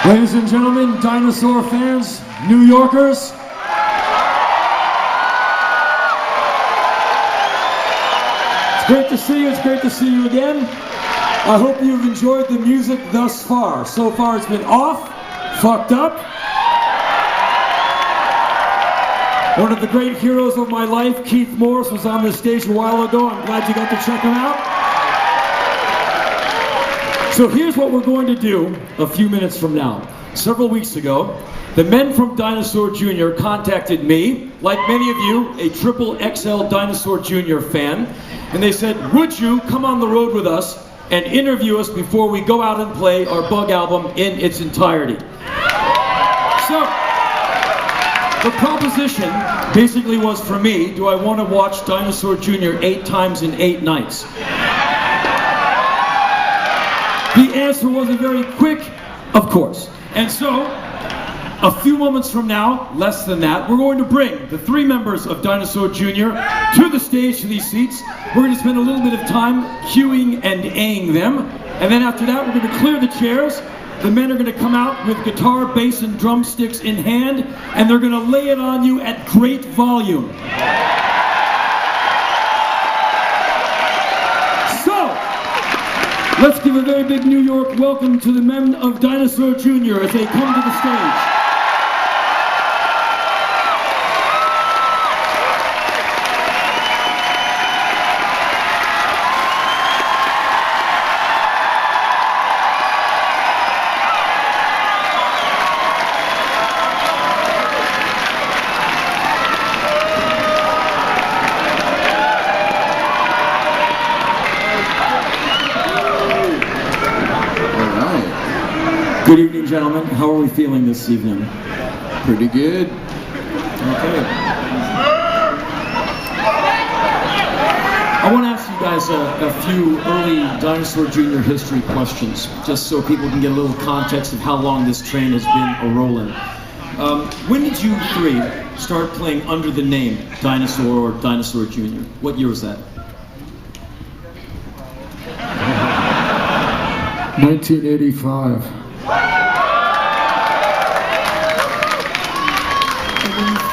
Ladies and gentlemen, Dinosaur fans, New Yorkers, it's great to see you, it's great to see you again. I hope you've enjoyed the music thus far. So far it's been off, fucked up. One of the great heroes of my life, Keith Morris, was on this stage a while ago. I'm glad you got to check him out. So here's what we're going to do a few minutes from now. Several weeks ago, the men from Dinosaur Jr. contacted me, like many of you, a triple XL Dinosaur Jr. fan, and they said, would you come on the road with us and interview us before we go out and play our Bug album in its entirety? So, the proposition basically was for me, do I want to watch Dinosaur Jr. 8 times in 8 nights? The answer wasn't very quick, of course. And so, a few moments from now, less than that, we're going to bring the 3 members of Dinosaur Jr. to the stage, to these seats. We're going to spend a little bit of time cueing and A-ing them. And then after that, we're going to clear the chairs. The men are going to come out with guitar, bass, and drumsticks in hand, and they're going to lay it on you at great volume. Let's give a very big New York welcome to the men of Dinosaur Jr. as they come to the stage. Good evening, gentlemen. How are we feeling this evening? Pretty good. Okay. I want to ask you guys a few early Dinosaur Jr. history questions, just so people can get a little context of how long this train has been a-rollin'. When did you 3 start playing under the name Dinosaur or Dinosaur Jr.? What year was that? 1985.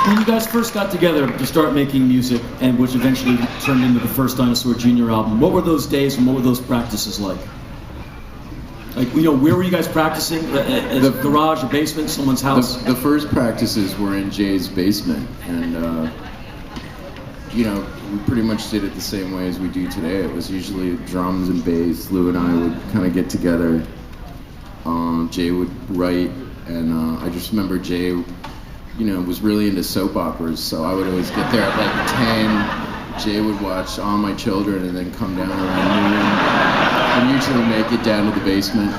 When you guys first got together to start making music, and which eventually turned into the first Dinosaur Jr. album, what were those days and what were those practices like? Like, you know, where were you guys practicing? The garage, a basement, someone's house? The first practices were in Jay's basement, and you know, we pretty much did it the same way as we do today. It was usually drums and bass. Lou and I would kind of get together. Jay would write, and I just remember Jay, you know, was really into soap operas, so I would always get there at like 10. Jay would watch All My Children and then come down around noon and usually make it down to the basement.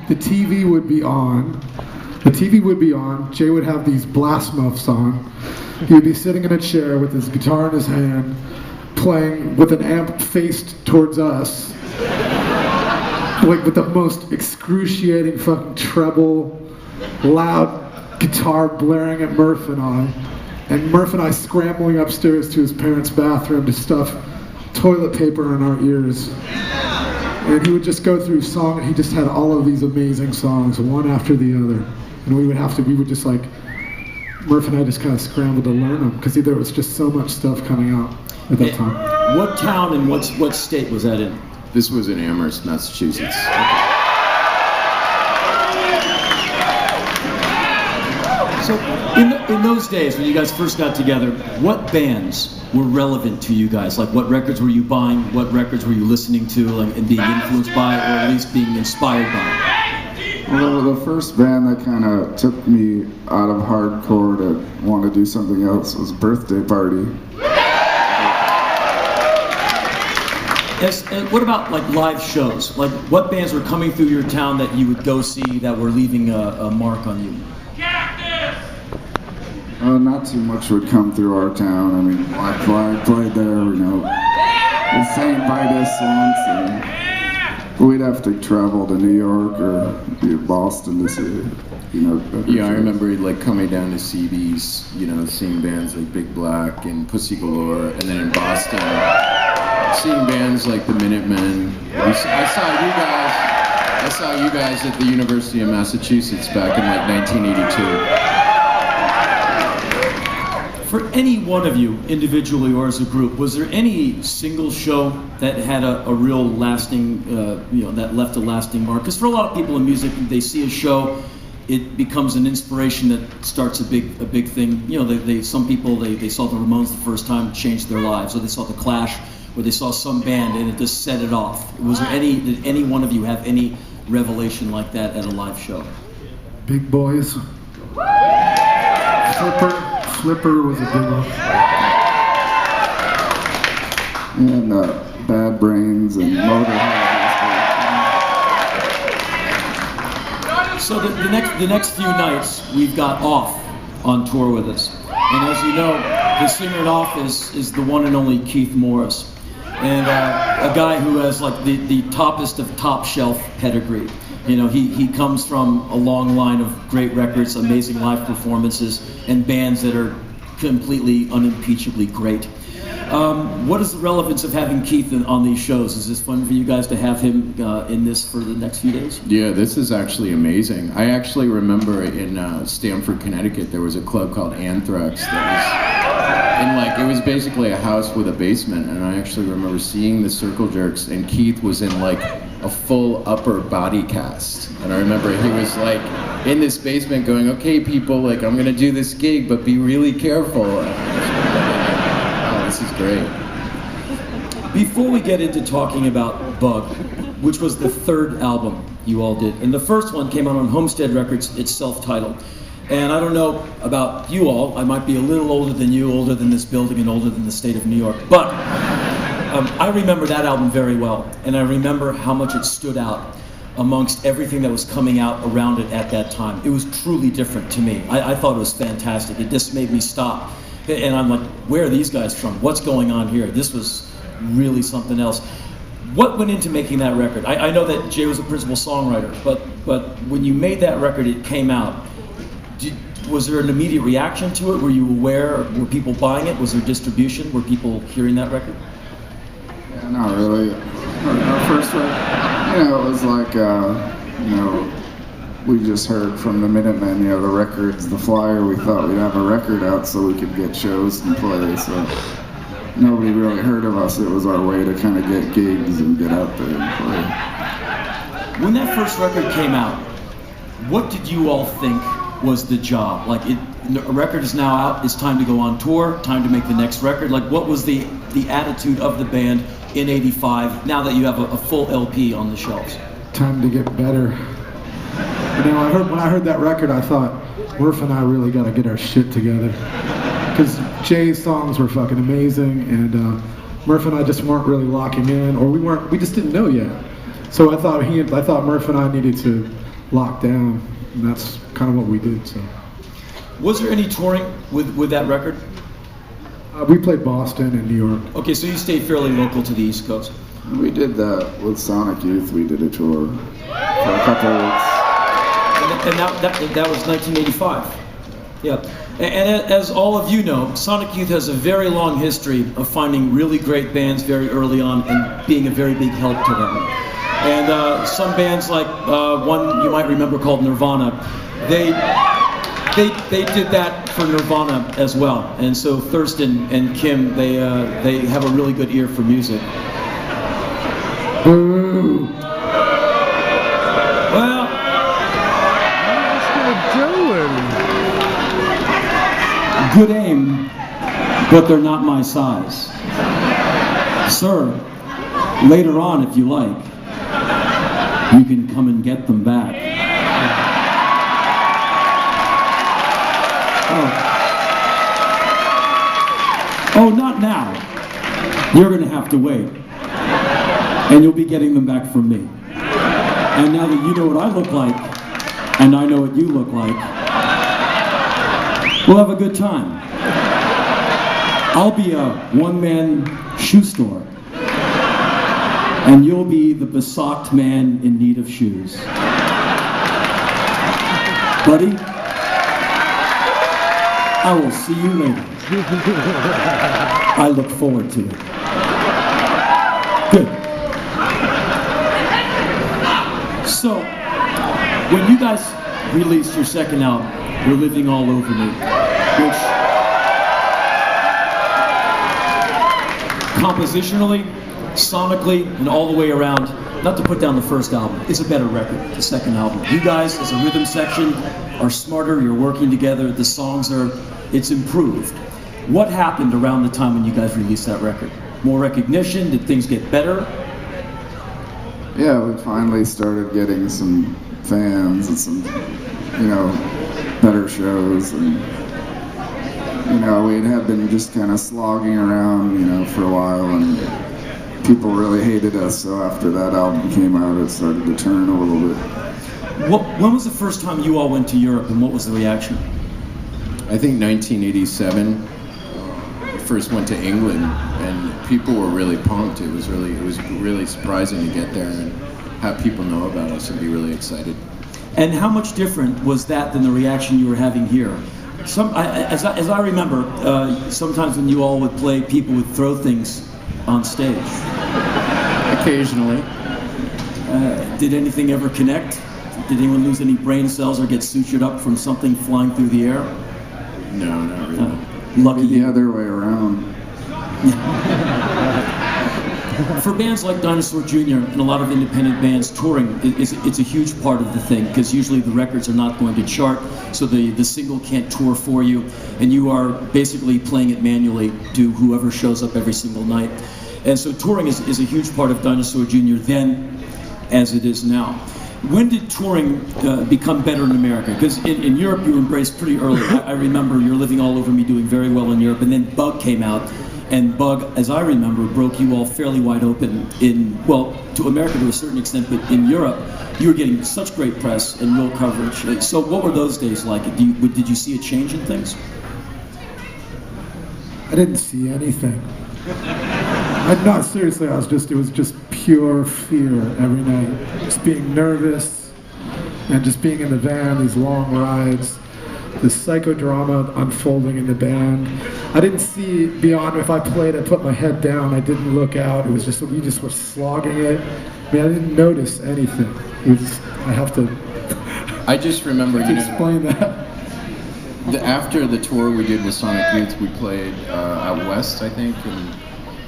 The TV would be on. The TV would be on. Jay would have these blast muffs on. He would be sitting in a chair with his guitar in his hand, playing with an amp faced towards us, like with the most excruciating fucking treble, loud guitar blaring at Murph and I, and Murph and I scrambling upstairs to his parents' bathroom to stuff toilet paper in our ears. And he would just go through song, and he just had all of these amazing songs, one after the other. And we would just like, Murph and I just kind of scrambled to learn them, because there was just so much stuff coming out at that time. What town and what state was that in? This was in Amherst, Massachusetts. So, in those days, when you guys first got together, what bands were relevant to you guys? Like, what records were you buying? What records were you listening to, like, and being influenced by, or at least being inspired by? Well, the first band that kind of took me out of hardcore to want to do something else was Birthday Party. And what about like live shows? Like, what bands were coming through your town that you would go see that were leaving a mark on you? Not too much would come through our town. I mean, Black Flag played there, you know. The St. Vitus once, and we'd have to travel to New York or Boston to see it, you know. Yeah, I remember like coming down to see these, you know, seeing bands like Big Black and Pussy Galore, and then in Boston, seeing bands like the Minutemen. I saw you guys I saw you guys at the University of Massachusetts back in like 1982. For any one of you, individually or as a group, was there any single show that had a real lasting, that left a lasting mark? Because for a lot of people in music, they see a show, it becomes an inspiration that starts a big thing. You know, some people they saw the Ramones the first time, changed their lives, or they saw the Clash, or they saw some band and it just set it off. Did any one of you have any revelation like that at a live show? Big Boys. Flipper was a big one. And Bad Brains and Motorhead. So the next few nights we've got Off on tour with us, and as you know, the singer in Off is the one and only Keith Morris, and a guy who has like the toppest of top shelf pedigree. You know, he comes from a long line of great records, amazing live performances, and bands that are completely unimpeachably great. What is the relevance of having Keith on these shows? Is this fun for you guys to have him in this for the next few days? Yeah, this is actually amazing. I actually remember in Stamford, Connecticut, there was a club called Anthrax that it was basically a house with a basement, and I actually remember seeing the Circle Jerks, and Keith was in like a full upper body cast, and I remember he was like in this basement going, "Okay, people, like I'm gonna do this gig, but be really careful." This is great. Before we get into talking about Bug, which was the third album you all did, and the first one came out on Homestead Records, it's self-titled. And I don't know about you all, I might be a little older than you, older than this building, and older than the state of New York, but I remember that album very well, and I remember how much it stood out amongst everything that was coming out around it at that time. It was truly different to me. I thought it was fantastic. It just made me stop. And I'm like, where are these guys from? What's going on here? This was really something else. What went into making that record? I know that Jay was a principal songwriter, but when you made that record, it came out. Was there an immediate reaction to it? Were you aware? Were people buying it? Was there distribution? Were people hearing that record? Yeah, not really. Our first record, it was like, we just heard from the Minutemen, the records, the flyer. We thought we'd have a record out so we could get shows and play. So nobody really heard of us. It was our way to kind of get gigs and get out there and play. When that first record came out, what did you all think was the job? Like, a record is now out, it's time to go on tour, time to make the next record. Like, what was the attitude of the band in '85 now that you have a full LP on the shelves? Time to get better. When I heard that record, I thought, Murph and I really got to get our shit together. Because Jay's songs were fucking amazing, and Murph and I just weren't really locking in, or we just didn't know yet. So I thought Murph and I needed to lock down, and that's kind of what we did. So. Was there any touring with that record? We played Boston and New York. Okay, so you stayed fairly local to the East Coast. We did that with Sonic Youth. We did a tour for a couple of weeks. And that was 1985. Yeah. And as all of you know, Sonic Youth has a very long history of finding really great bands very early on and being a very big help to them. And some bands like one you might remember called Nirvana, they did that for Nirvana as well. And so Thurston and Kim, they have a really good ear for music. Boo! Well, good aim, but they're not my size. Sir, later on, if you like, you can come and get them back. Oh, not now. You're gonna have to wait. And you'll be getting them back from me. And now that you know what I look like, and I know what you look like, we'll have a good time. I'll be a one-man shoe store, and you'll be the besocked man in need of shoes. Buddy, I will see you later. I look forward to it. Good. So, when you guys released your second album, You're Living All Over Me, which compositionally, sonically, and all the way around, not to put down the first album, is a better record, the second album. You guys, as a rhythm section, are smarter, you're working together, the songs it's improved. What happened around the time when you guys released that record? More recognition? Did things get better? Yeah, we finally started getting some fans and some, better shows, and we had been just kind of slogging around, for a while, and people really hated us. So after that album came out, it started to turn a little bit. When was the first time you all went to Europe, and what was the reaction? I think 1987. First went to England, and people were really pumped. It was really surprising to get there and have people know about us and be really excited. And how much different was that than the reaction you were having here? As I remember, sometimes when you all would play, people would throw things on stage. Occasionally. Did anything ever connect? Did anyone lose any brain cells or get sutured up from something flying through the air? No, not really. Lucky The other way around. For bands like Dinosaur Jr. and a lot of independent bands, touring it's a huge part of the thing, because usually the records are not going to chart, so the single can't tour for you, and you are basically playing it manually to whoever shows up every single night. And so touring is a huge part of Dinosaur Jr. then as it is now. When did touring become better in America? Because in Europe you embraced pretty early. I remember You're Living All Over Me doing very well in Europe, and then Bug came out, and Bug, as I remember, broke you all fairly wide open to America to a certain extent, but in Europe you were getting such great press and real coverage. So what were those days like? Did you see a change in things? I didn't see anything. Not seriously, it was just pure fear every night. Just being nervous and just being in the van, these long rides, the psychodrama unfolding in the band. I didn't see beyond. If I played, I put my head down, I didn't look out. It was just, we just were slogging it. I mean, I didn't notice anything. I have to I just remember, explain that. After the tour we did with Sonic Youth, we played out west, I think, and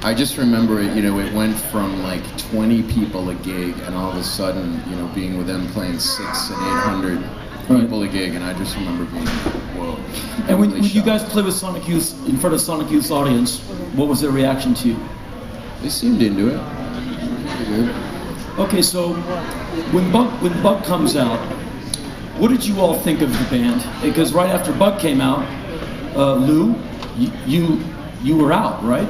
I just remember it, it went from like 20 people a gig, and all of a sudden, being with them playing 600 and 800 people a gig, and I just remember being, whoa. And when you guys played with Sonic Youth, in front of Sonic Youth's audience, what was their reaction to you? They seemed into it. Pretty good. Okay, so when Bug comes out, what did you all think of the band? Because right after Bug came out, Lou, you were out, right?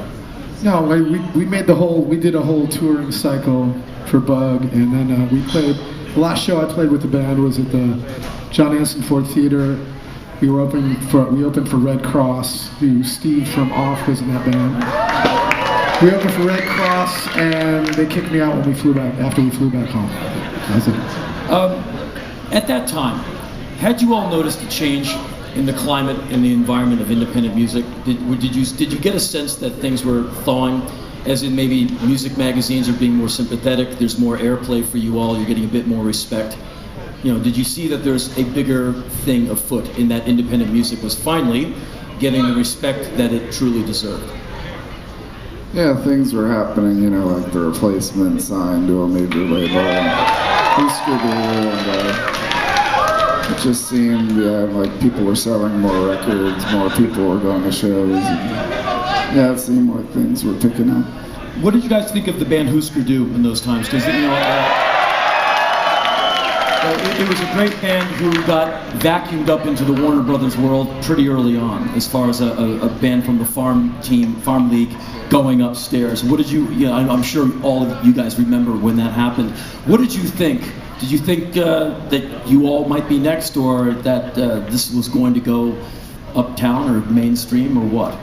No, we did a whole touring cycle for Bug, and then we played. The last show I played with the band was at the John Anson Ford Theater. We opened for Red Cross, who Steve from Off was in that band. We opened for Red Cross, and they kicked me out when after we flew back home. That's it. At that time, had you all noticed a change in the climate and the environment of independent music? Did you get a sense that things were thawing, as in maybe music magazines are being more sympathetic, there's more airplay for you all, you're getting a bit more respect? Did you see that there's a bigger thing afoot in that independent music was finally getting the respect that it truly deserved? Yeah, things were happening, like the Replacement signed to a major label, and it just seemed, like people were selling more records, more people were going to shows, and it seemed like things were picking up. What did you guys think of the band Husker Du in those times? Because it was a great band who got vacuumed up into the Warner Brothers world pretty early on, as far as a band from the farm league going upstairs. What did I'm sure all of you guys remember when that happened. What did you think? Did you think that you all might be next, or that this was going to go uptown or mainstream, or what?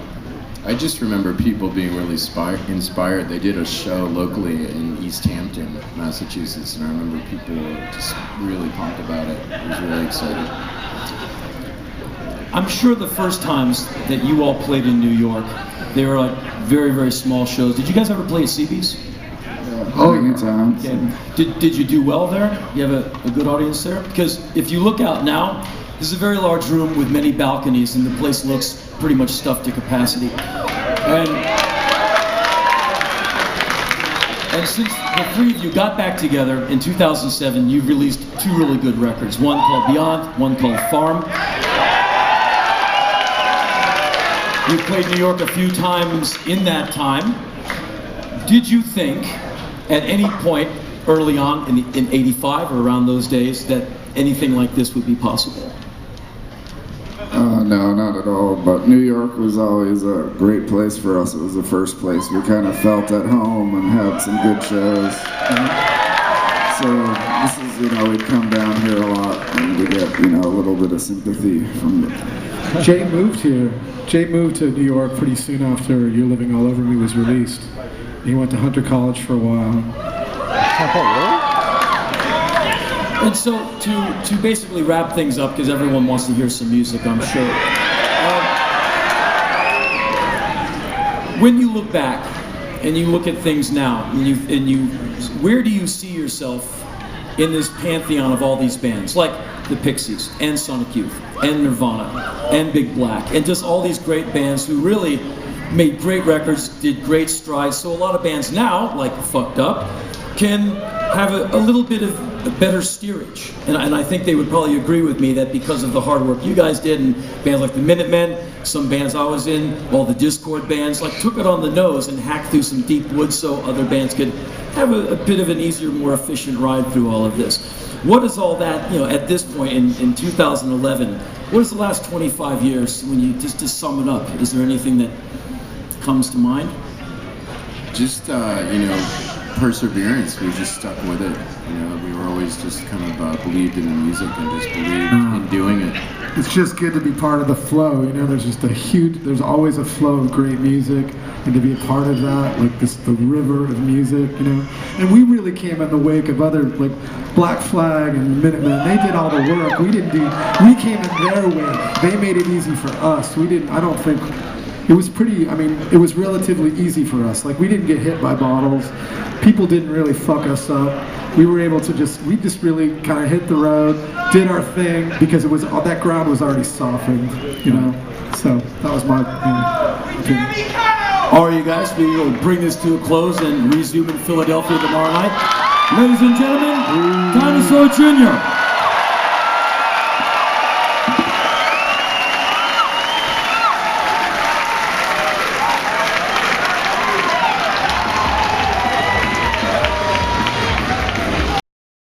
I just remember people being really inspired. They did a show locally in East Hampton, Massachusetts, and I remember people were just really pumped about it. I was really excited. I'm sure the first times that you all played in New York, they were like very, very small shows. Did you guys ever play at CB's? Yeah. many times. Okay. Did you do well there? You have a good audience there? Because if you look out now, this is a very large room with many balconies, and the place looks pretty much stuffed to capacity. And since the three of you got back together in 2007, you've released two really good records. One called Beyond, one called Farm. You've played New York a few times in that time. Did you think at any point early on in 85 or around those days that anything like this would be possible? No, not at all. But New York was always a great place for us. It was the first place we kind of felt at home and had some good shows. So this is, we'd come down here a lot and we get, a little bit of sympathy from it. Jay moved here. Jay moved to New York pretty soon after You're Living All Over Me was released. He went to Hunter College for a while. And so to basically wrap things up, because everyone wants to hear some music, I'm sure. When you look back and you look at things now, where do you see yourself in this pantheon of all these bands, like the Pixies and Sonic Youth and Nirvana and Big Black, and just all these great bands who really made great records, did great strides. So a lot of bands now, like Fucked Up, can have a little bit of a better steerage. And I think they would probably agree with me that because of the hard work you guys did, and bands like the Minutemen, some bands I was in, all the Discord bands, like took it on the nose and hacked through some deep woods so other bands could have a bit of an easier, more efficient ride through all of this. What is all that, at this point in 2011, what is the last 25 years, when you just to sum it up, is there anything that comes to mind? Just, perseverance. We just stuck with it. We were always just kind of believed in the music and just believed in doing it. It's just good to be part of the flow. There's just there's always a flow of great music, and to be a part of that, like the river of music, And we really came in the wake of other, like Black Flag and Minutemen. They did all the work. We came in their way. They made it easy for us. I don't think. It was it was relatively easy for us. Like, we didn't get hit by bottles. People didn't really fuck us up. We were able to we just really kind of hit the road, did our thing, because that ground was already softened, So that was my opinion. All right, you guys, we will bring this to a close and resume in Philadelphia tomorrow night. Ladies and gentlemen, Dinosaur Jr.